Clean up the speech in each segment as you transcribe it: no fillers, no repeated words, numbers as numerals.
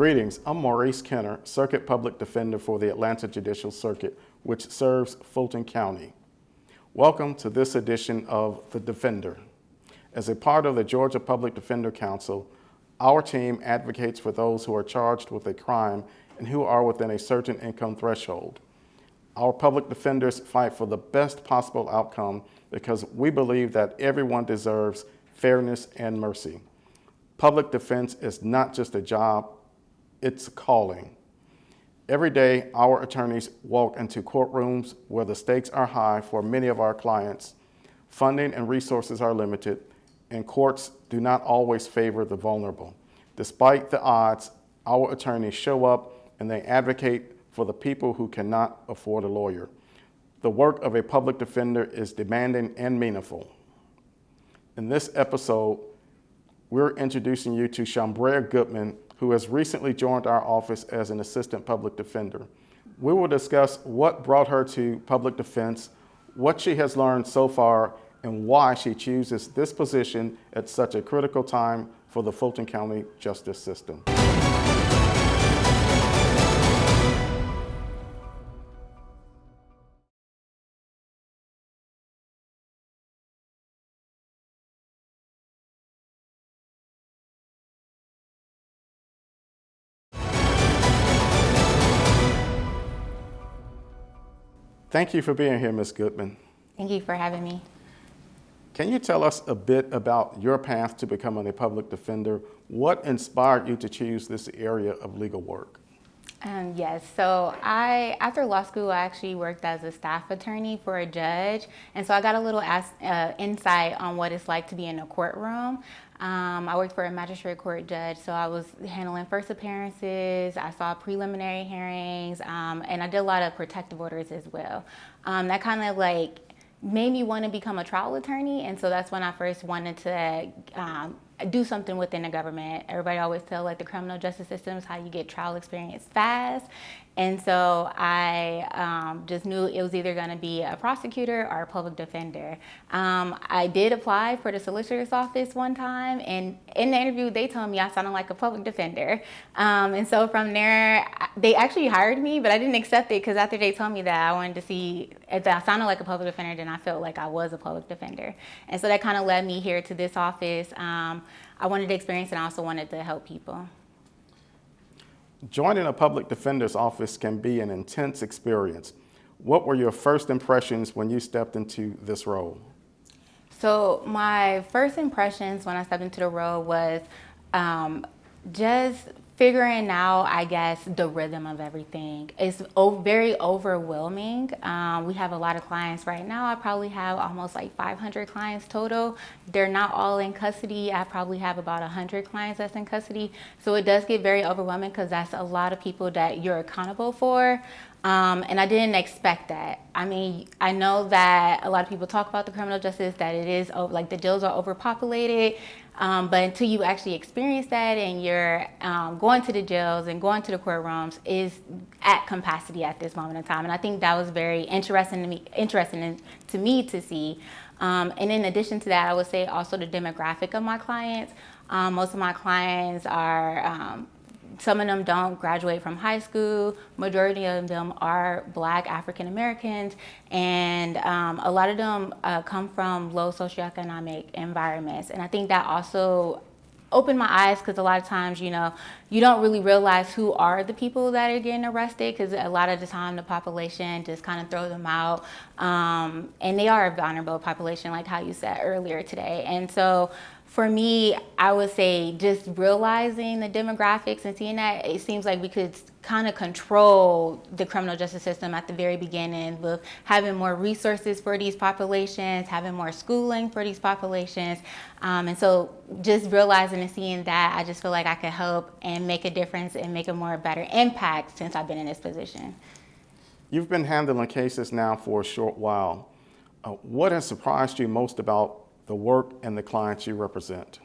Greetings, I'm Maurice Kenner, Circuit Public Defender for the Atlanta Judicial Circuit, which serves Fulton County. Welcome to this edition of The Defender. As a part of the Georgia Public Defender Council, our team advocates for those who are charged with a crime and who are within a certain income threshold. Our public defenders fight for the best possible outcome because we believe that everyone deserves fairness and mercy. Public defense is not just a job, it's a calling. Every day, our attorneys walk into courtrooms where the stakes are high for many of our clients. Funding and resources are limited, and courts do not always favor the vulnerable. Despite the odds, our attorneys show up and they advocate for the people who cannot afford a lawyer. The work of a public defender is demanding and meaningful. In this episode, we're introducing you to Shambraya Goodman, who has recently joined our office as an assistant public defender. We will discuss what brought her to public defense, what she has learned so far, and why she chooses this position at such a critical time for the Fulton County justice system. Thank you for being here, Ms. Goodman. Thank you for having me. Can you tell us a bit about your path to becoming a public defender? What inspired you to choose this area of legal work? Yes, so after law school, I actually worked as a staff attorney for a judge. And so I got a little insight on what it's like to be in a courtroom. I worked for a magistrate court judge, so I was handling first appearances, I saw preliminary hearings, and I did a lot of protective orders as well. That kind of made me want to become a trial attorney, and so that's when I first wanted to do something within the government. Everybody always tell the criminal justice system is how you get trial experience fast. And so I just knew it was either going to be a prosecutor or a public defender. I did apply for the solicitor's office one time, and in the interview, they told me I sounded like a public defender. And so from there, they actually hired me, but I didn't accept it because after they told me that, I wanted to see if I sounded like a public defender, then I felt like I was a public defender. And so that kind of led me here to this office. I wanted the experience, and I also wanted to help people. Joining a public defender's office can be an intense experience. What were your first impressions when you stepped into this role? So my first impressions when I stepped into the role was just figuring out, I guess, the rhythm of everything. It's very overwhelming. We have a lot of clients right now. I probably have almost 500 clients total. They're not all in custody. I probably have about 100 clients that's in custody. So it does get very overwhelming because that's a lot of people that you're accountable for. And I didn't expect that. I mean, I know that a lot of people talk about the criminal justice, that it is the jails are overpopulated. But until you actually experience that and you're going to the jails and going to the courtrooms is at capacity at this moment in time. And I think that was very interesting to me to see. And in addition to that, I would say also the demographic of my clients. Most of my clients are some of them don't graduate from high school. Majority of them are Black African Americans, and a lot of them come from low socioeconomic environments. And I think that also opened my eyes because a lot of times, you don't really realize who are the people that are getting arrested because a lot of the time the population just kind of throw them out. And they are a vulnerable population, like how you said earlier today. And so for me, I would say just realizing the demographics and seeing that, it seems like we could kind of control the criminal justice system at the very beginning with having more resources for these populations, having more schooling for these populations. And so just realizing and seeing that, I just feel like I could help and make a difference and make a better impact since I've been in this position. You've been handling cases now for a short while. What has surprised you most about the work and the clients you represent?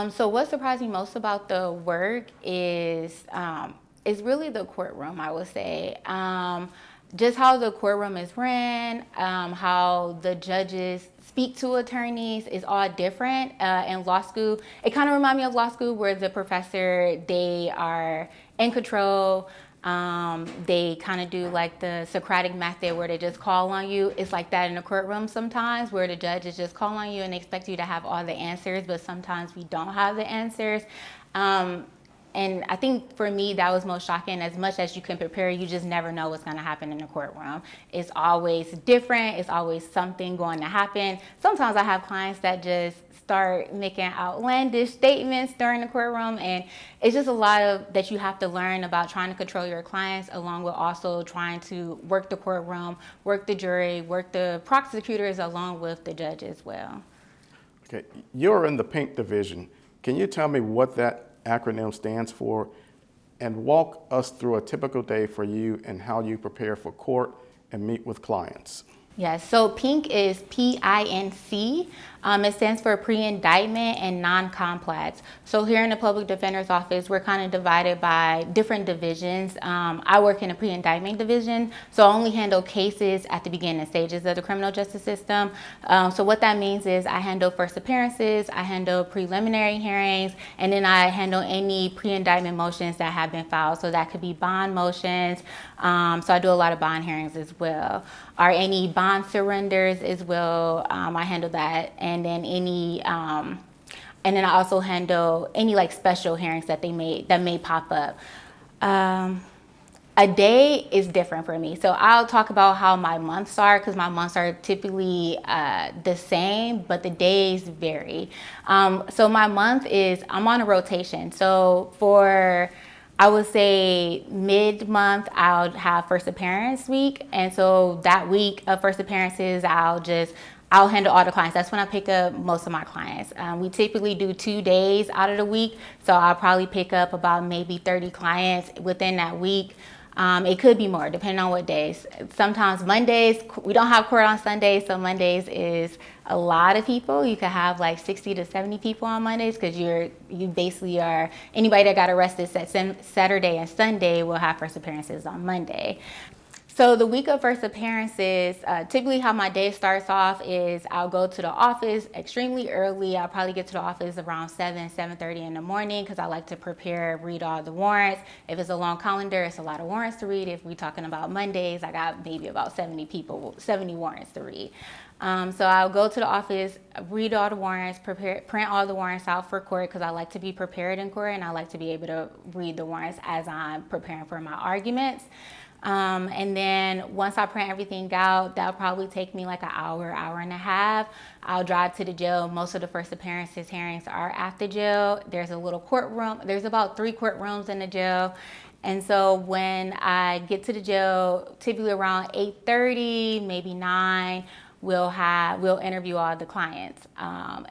So what surprised me most about the work is really the courtroom, I would say. Just how the courtroom is ran, how the judges speak speak to attorneys is all different. In law school, it kind of reminds me of law school where the professor, they are in control. They kind of do like the Socratic method where they just call on you. It's like that in the courtroom sometimes where the judge is just calling on you and they expect you to have all the answers, but sometimes we don't have the answers. And I think for me, that was most shocking. As much as you can prepare, you just never know what's going to happen in the courtroom. It's always different. It's always something going to happen. Sometimes I have clients that just start making outlandish statements during the courtroom. And it's just a lot of that you have to learn about trying to control your clients, along with also trying to work the courtroom, work the jury, work the prosecutors, along with the judge as well. Okay, you're in the pink division. Can you tell me what that acronym stands for, and walk us through a typical day for you and how you prepare for court and meet with clients? Yes, so PINC is P-I-N-C. It stands for pre-indictment and non-complex. So here in the public defender's office, we're kind of divided by different divisions. I work in a pre-indictment division, so I only handle cases at the beginning stages of the criminal justice system. So what that means is I handle first appearances, I handle preliminary hearings, and then I handle any pre-indictment motions that have been filed. So that could be bond motions. So I do a lot of bond hearings as well, or any bond surrenders as well. I handle that. And then and then I also handle any like special hearings that may pop up. A day is different for me. So I'll talk about how my months are, because my months are typically the same, but the days vary. So my month is, I'm on a rotation. So for, I would say mid-month, I'll have first appearance week. And so that week of first appearances, I'll handle all the clients. That's when I pick up most of my clients. We typically do 2 days out of the week. So I'll probably pick up about maybe 30 clients within that week. It could be more depending on what days. Sometimes Mondays, we don't have court on Sundays, so Mondays is a lot of people. You could have like 60 to 70 people on Mondays, because you basically are, anybody that got arrested Saturday and Sunday will have first appearances on Monday. So the week of first appearances, typically how my day starts off is I'll go to the office extremely early. I'll probably get to the office around 7:30 in the morning, because I like to prepare, read all the warrants. If it's a long calendar, it's a lot of warrants to read. If we're talking about Mondays, I got maybe about 70 warrants to read. So I'll go to the office, read all the warrants, print all the warrants out for court, because I like to be prepared in court and I like to be able to read the warrants as I'm preparing for my arguments. And then once I print everything out, that'll probably take me like an hour and a half. I'll drive to the jail. Most of the first appearances hearings are at the jail. There's a little courtroom. There's about 3 courtrooms in the jail. And so when I get to the jail, typically around 8:30, maybe 9, we'll interview all the clients.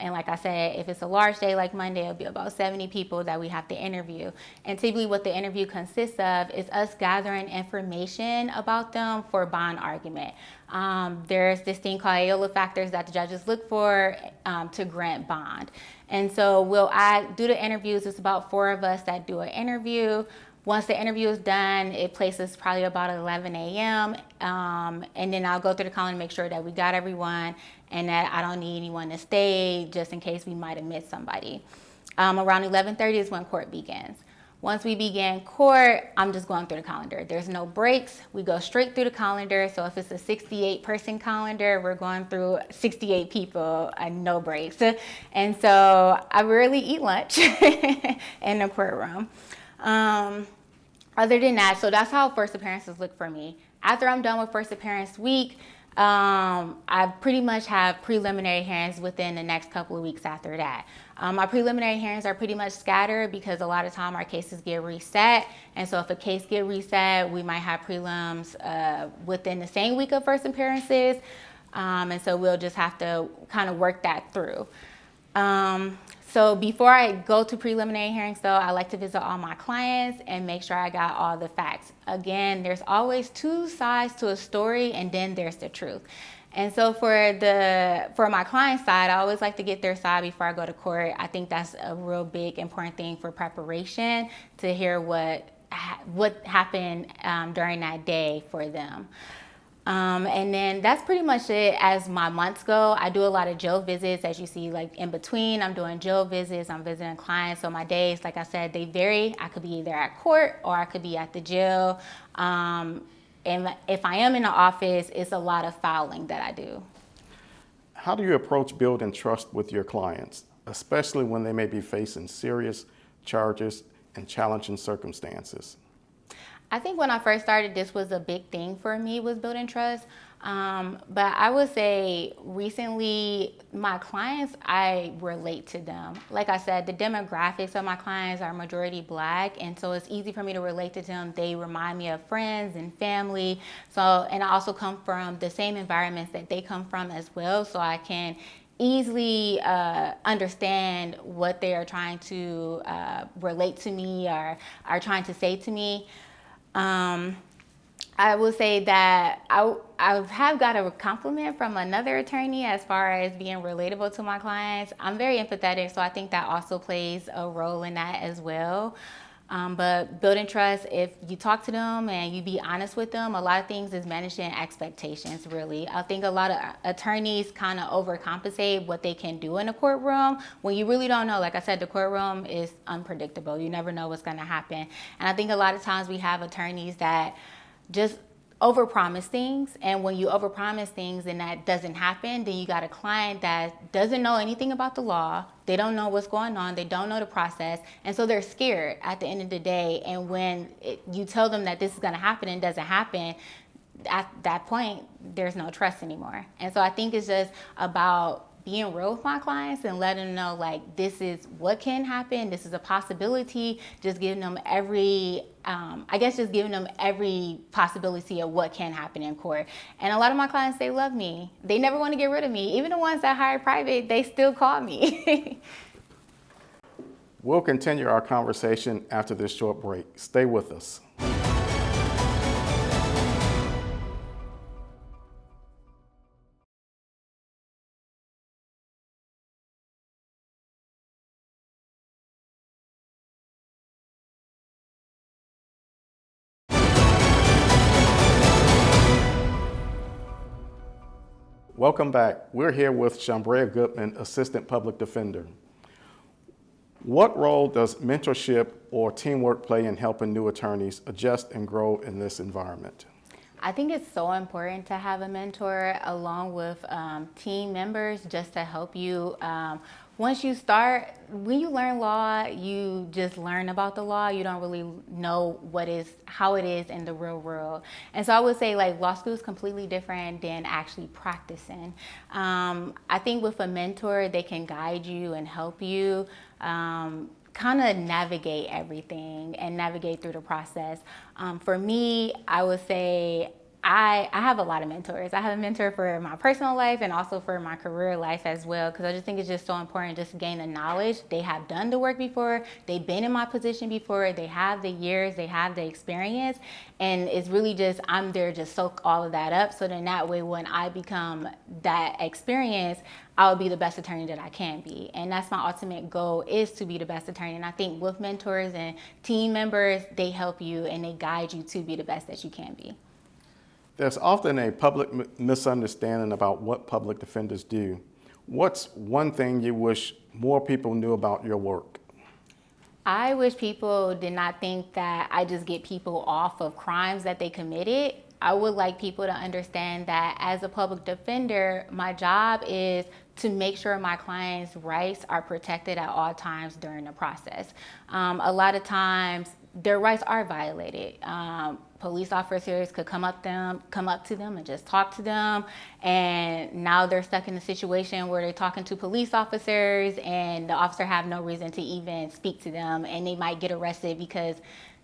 And like I said, if it's a large day like Monday, it'll be about 70 people that we have to interview. And typically what the interview consists of is us gathering information about them for bond argument. There's this thing called AOLA factors that the judges look for to grant bond. And so I do the interviews. It's about 4 of us that do an interview. Once the interview is done, it places probably about 11 a.m. And then I'll go through the calendar, make sure that we got everyone and that I don't need anyone to stay just in case we might have missed somebody. Around 11:30 is when court begins. Once we begin court, I'm just going through the calendar. There's no breaks. We go straight through the calendar. So if it's a 68-person calendar, we're going through 68 people and no breaks. And so I rarely eat lunch in the courtroom. Other than that, so that's how first appearances look for me. After I'm done with first appearance week, I pretty much have preliminary hearings within the next couple of weeks after that. My preliminary hearings are pretty much scattered because a lot of time our cases get reset. And so if a case get reset, we might have prelims within the same week of first appearances. And so we'll just have to kind of work that through. So before I go to preliminary hearings, though, I like to visit all my clients and make sure I got all the facts. Again, there's always 2 sides to a story, and then there's the truth. And so for my client side, I always like to get their side before I go to court. I think that's a real big important thing for preparation, to hear what happened during that day for them. And then that's pretty much it as my months go. I do a lot of jail visits, as you see, like in between. I'm doing jail visits, I'm visiting clients. So my days, like I said, they vary. I could be either at court or I could be at the jail. And if I am in the office, it's a lot of filing that I do. How do you approach building trust with your clients, especially when they may be facing serious charges and challenging circumstances? I think when I first started, this was a big thing for me, was building trust. But I would say recently, my clients, I relate to them. Like I said, the demographics of my clients are majority Black, and so it's easy for me to relate to them. They remind me of friends and family. So, and I also come from the same environments that they come from as well, so I can easily understand what they are trying to relate to me or are trying to say to me. I will say that I have got a compliment from another attorney as far as being relatable to my clients. I'm very empathetic, so I think that also plays a role in that as well. But building trust, if you talk to them and you be honest with them, a lot of things is managing expectations, really. I think a lot of attorneys kind of overcompensate what they can do in a courtroom when you really don't know. Like I said, the courtroom is unpredictable. You never know what's going to happen. And I think a lot of times we have attorneys that just overpromise things, and when you overpromise things and that doesn't happen, then you got a client that doesn't know anything about the law. They don't know what's going on. They don't know the process, and so they're scared at the end of the day. And when you tell them that this is going to happen and it doesn't happen, at that point, there's no trust anymore. And so I think it's just about being real with my clients and letting them know, like, this is what can happen, this is a possibility, just giving them every just giving them every possibility of what can happen in court. And a lot of my clients, they love me. They never want to get rid of me. Even the ones that hire private, they still call me. We'll continue our conversation after this short break. Stay with us. Welcome back. We're here with Shambraya Goodman, Assistant Public Defender. What role does mentorship or teamwork play in helping new attorneys adjust and grow in this environment? I think it's so important to have a mentor along with team members just to help you. Once you start, when you learn law, you just learn about the law. You don't really know how it is in the real world. And so I would say, like, law school is completely different than actually practicing. I think with a mentor, they can guide you and help you kind of navigate everything and navigate through the process. For me, I would say I have a lot of mentors. I have a mentor for my personal life and also for my career life as well, because I just think it's just so important just to gain the knowledge. They have done the work before, they've been in my position before, they have the years, they have the experience, and it's really just, I'm there to soak all of that up, so then that way when I become that experience, I'll be the best attorney that I can be. And that's my ultimate goal, is to be the best attorney. And I think with mentors and team members, they help you and they guide you to be the best that you can be. There's often a public misunderstanding about what public defenders do. What's one thing you wish more people knew about your work? I wish people did not think that I just get people off of crimes that they committed. I would like people to understand that as a public defender, my job is to make sure my clients' rights are protected at all times during the process. A lot of times, their rights are violated. Police officers could come up to them and just talk to them, and now they're stuck in a situation where they're talking to police officers and the officer have no reason to even speak to them, and they might get arrested because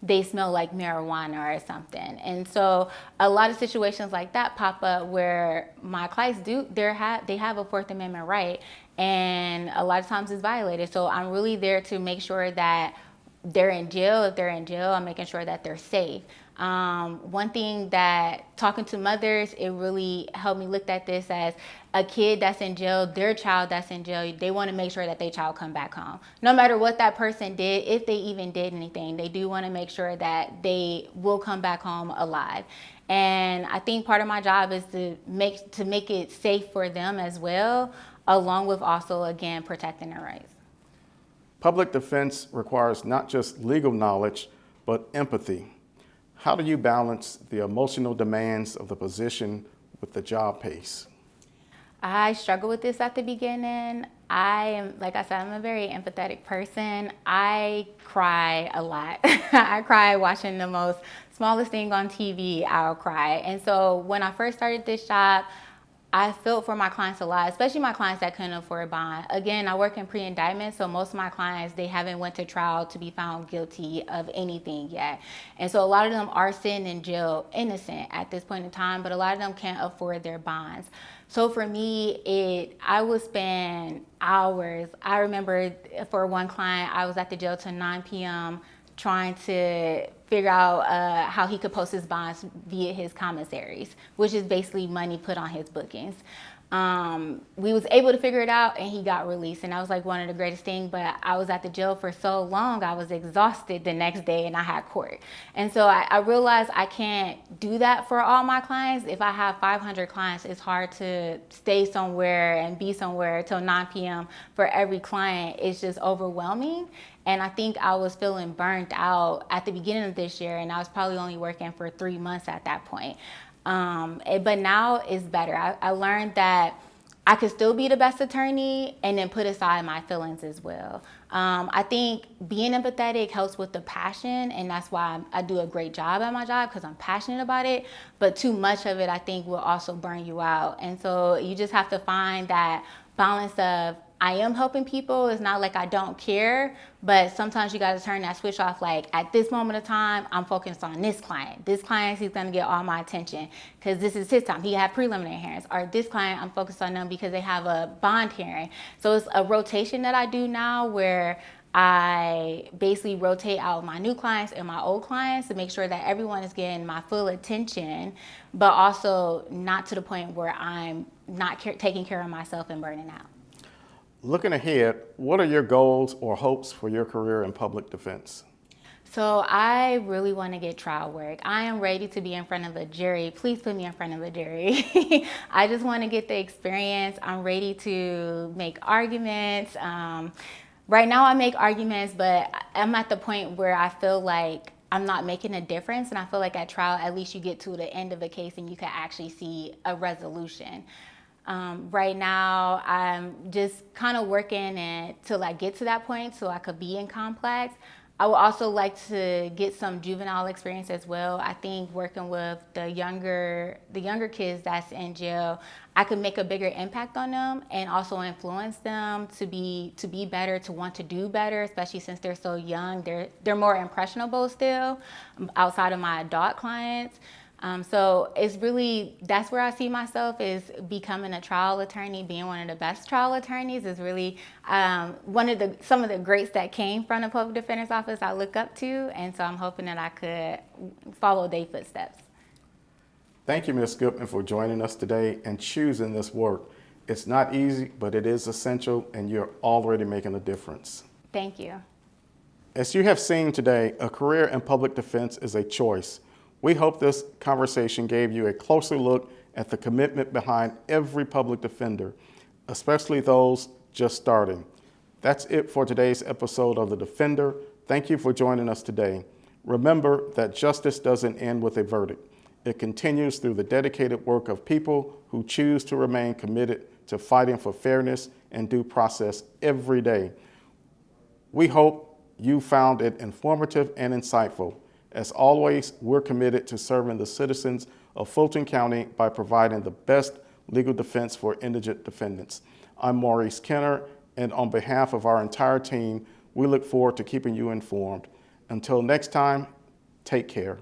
they smell like marijuana or something. And so a lot of situations like that pop up where my clients they have a Fourth Amendment right, and a lot of times it's violated. So I'm really there to make sure that they're in jail. If they're in jail, I'm making sure that they're safe. One thing that talking to mothers, it really helped me look at this as a kid that's in jail, their child that's in jail, they want to make sure that their child come back home. No matter what that person did, if they even did anything, they do want to make sure that they will come back home alive. And I think part of my job is to make it safe for them as well, along with also, again, protecting their rights. Public defense requires not just legal knowledge, but empathy. How do you balance the emotional demands of the position with the job pace? I struggle with this at the beginning. I am, like I said, I'm a very empathetic person. I cry a lot. I cry watching the most smallest thing on TV, I'll cry. And so when I first started this job, I felt for my clients a lot, especially my clients that couldn't afford bond. Again, I work in pre-indictment, so most of my clients, they haven't went to trial to be found guilty of anything yet. And so a lot of them are sitting in jail innocent at this point in time, but a lot of them can't afford their bonds. So for me, I would spend hours. I remember for one client, I was at the jail till 9 p.m. trying to figure out how he could post his bonds via his commissaries, which is basically money put on his bookings. We was able to figure it out, and he got released, and that was like one of the greatest things. But I was at the jail for so long, I was exhausted the next day, and I had court. And so I realized I can't do that for all my clients. If I have 500 clients, it's hard to stay somewhere and be somewhere till 9 p.m. for every client. It's just overwhelming. And I think I was feeling burnt out at the beginning of this year, and I was probably only working for 3 months at that point. But now it's better. I learned that I could still be the best attorney and then put aside my feelings as well. I think being empathetic helps with the passion, and that's why I do a great job at my job, because I'm passionate about it. But too much of it, I think, will also burn you out. And so you just have to find that balance of, I am helping people. It's not like I don't care, but sometimes you got to turn that switch off. Like, at this moment of time, I'm focused on this client. This client, he's going to get all my attention because this is his time. He had preliminary hearings. Or this client, I'm focused on them because they have a bond hearing. So it's a rotation that I do now where I basically rotate out my new clients and my old clients to make sure that everyone is getting my full attention, but also not to the point where I'm not taking care of myself and burning out. Looking ahead, what are your goals or hopes for your career in public defense? So I really want to get trial work. I am ready to be in front of a jury. Please put me in front of a jury. I just want to get the experience. I'm ready to make arguments. Right now I make arguments, but I'm at the point where I feel like I'm not making a difference. And I feel like at trial, at least you get to the end of a case and you can actually see a resolution. Right now, I'm just kind of working till I get to that point so I could be in complex. I would also like to get some juvenile experience as well. I think working with the younger kids that's in jail, I could make a bigger impact on them and also influence them to be better, to want to do better, especially since they're so young. They're more impressionable still outside of my adult clients. So it's really, that's where I see myself, is becoming a trial attorney. Being one of the best trial attorneys is really some of the greats that came from the public defender's office I look up to, and so I'm hoping that I could follow their footsteps. Thank you, Ms. Goodman, for joining us today and choosing this work. It's not easy, but it is essential, and you're already making a difference. Thank you. As you have seen today, a career in public defense is a choice. We hope this conversation gave you a closer look at the commitment behind every public defender, especially those just starting. That's it for today's episode of The Defender. Thank you for joining us today. Remember that justice doesn't end with a verdict. It continues through the dedicated work of people who choose to remain committed to fighting for fairness and due process every day. We hope you found it informative and insightful. As always, we're committed to serving the citizens of Fulton County by providing the best legal defense for indigent defendants. I'm Maurice Kenner, and on behalf of our entire team, we look forward to keeping you informed. Until next time, take care.